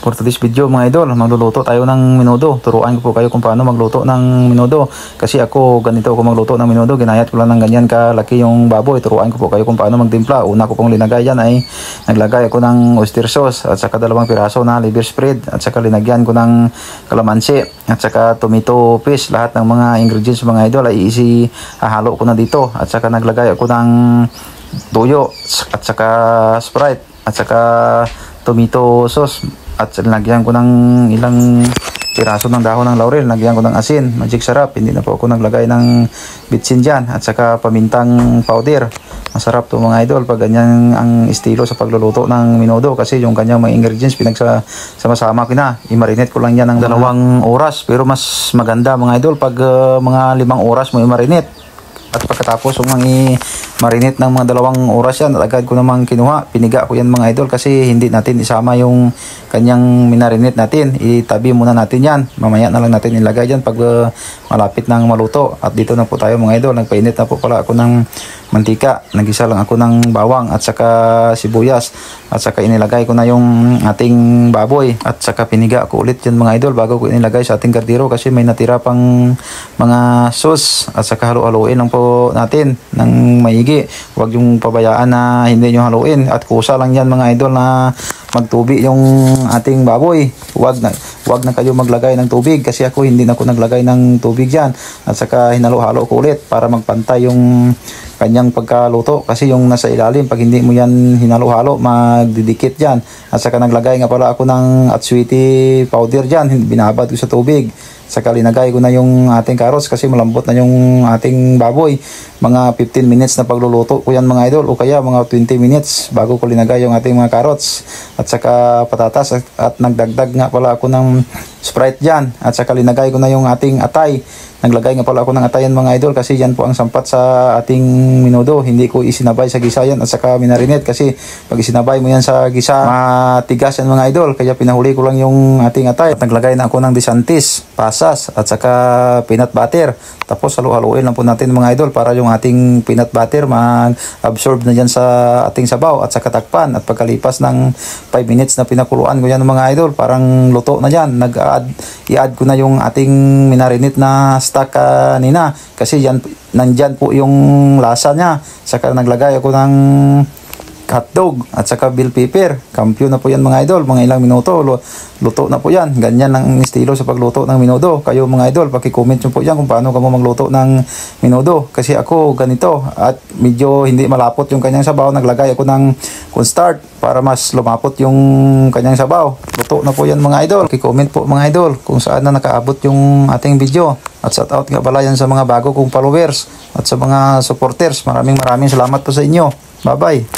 For today's video mga idol, magluluto tayo ng menudo. Turuan ko po kayo kung paano magluto ng menudo. Kasi ako, ganito ako magluto ng menudo. Ginayat ko lang ng ganyan kalaki yung baboy. Turuan ko po kayo kung paano magtimpla. Una ko pong linagay yan ay naglagay ako ng oyster sauce at saka 2 piraso na liver spread at saka linagyan ko ng kalamansi at saka tomato paste. Lahat ng mga ingredients mga idol ay hahalo ko na dito at saka naglagay ako ng toyo at saka Sprite at saka tomato sauce at lagyan ko ng ilang piraso ng dahon ng laurel, lagyan ko ng asin, magic sarap. Hindi na po ako naglagay ng bitsin dyan at saka pamintang powder. Masarap to mga idol pag ganyan ang estilo sa pagluluto ng menudo kasi yung kanyang mga ingredients pinagsama-sama ko na. I-marinate ko lang yan ng 2 oras pero mas maganda mga idol pag mga 5 oras mo i-marinate. At pagkatapos kung i-marinate ng mga 2 oras yan, agad ko namang kinuha. Piniga ko yan mga idol kasi hindi natin isama yung kanyang minarinate natin. Itabi muna natin yan. Mamaya na lang natin ilagay dyan pag malapit ng maluto. At dito na po tayo mga idol. Nagpainit na po pala ako ng mantika. Nagisa lang ako ng bawang at saka sibuyas. At saka inilagay ko na yung ating baboy. At saka piniga ko ulit yan mga idol bago ko inilagay sa ating kardero kasi may natira pang mga sauce. At saka halu-haluin lang po natin ng maigi. Huwag yung pabayaan na hindi nyo haluin. At kusa lang yan mga idol na magtubi yung ating baboy. Huwag na kayo maglagay ng tubig kasi ako hindi na ako naglagay ng tubig dyan. At saka hinalo-halo ko ulit para magpantay yung kanyang pagkaluto kasi yung nasa ilalim pag hindi mo yan hinalo-halo magdidikit dyan. At saka naglagay nga pala ako ng atswiti powder dyan. Binabad ko sa tubig. Saka linagay ko na yung ating carrots kasi malambot na yung ating baboy. Mga 15 minutes na pagluluto ko yan mga idol o kaya mga 20 minutes bago ko linagay yung ating mga carrots at saka patatas at nagdagdag nga pala ako ng Sprite dyan at saka linagay ko na yung ating atay. Naglagay nga pala ako ng atayan mga idol kasi yan po ang sampat sa ating menudo. Hindi ko isinabay sa gisa yan at saka minarinate kasi pag isinabay mo yan sa gisa matigas yan mga idol. Kaya pinahuli ko lang yung ating atay. At naglagay na ako ng disantis, pasas at saka peanut butter. Tapos halu-haluin lang po natin mga idol para yung ating peanut butter mag-absorb na dyan sa ating sabaw at saka takpan. At pagkalipas ng 5 minutes na pinakuluan ko yan mga idol parang luto na dyan. I-add ko na yung ating minarinate na stock kanina kasi nandyan po yung lasa niya. Saka naglagay ako ng hotdog at saka bell pepper. Kampyo na po yan mga idol. Mga ilang minuto luto na po yan. Ganyan ang estilo sa pagluto ng menudo. Kayo mga idol paki-comment nyo po yan kung paano kamo magluto ng menudo kasi ako ganito at medyo hindi malapot yung kanyang sabaw. Naglagay ako ng cornstarch para mas lumapot yung kanyang sabaw. Luto na po yan mga idol. Paki-comment po mga idol kung saan na nakaabot yung ating video. At shout out nga pala yan sa mga bago kong followers at sa mga supporters. Maraming salamat po sa inyo. Bye bye.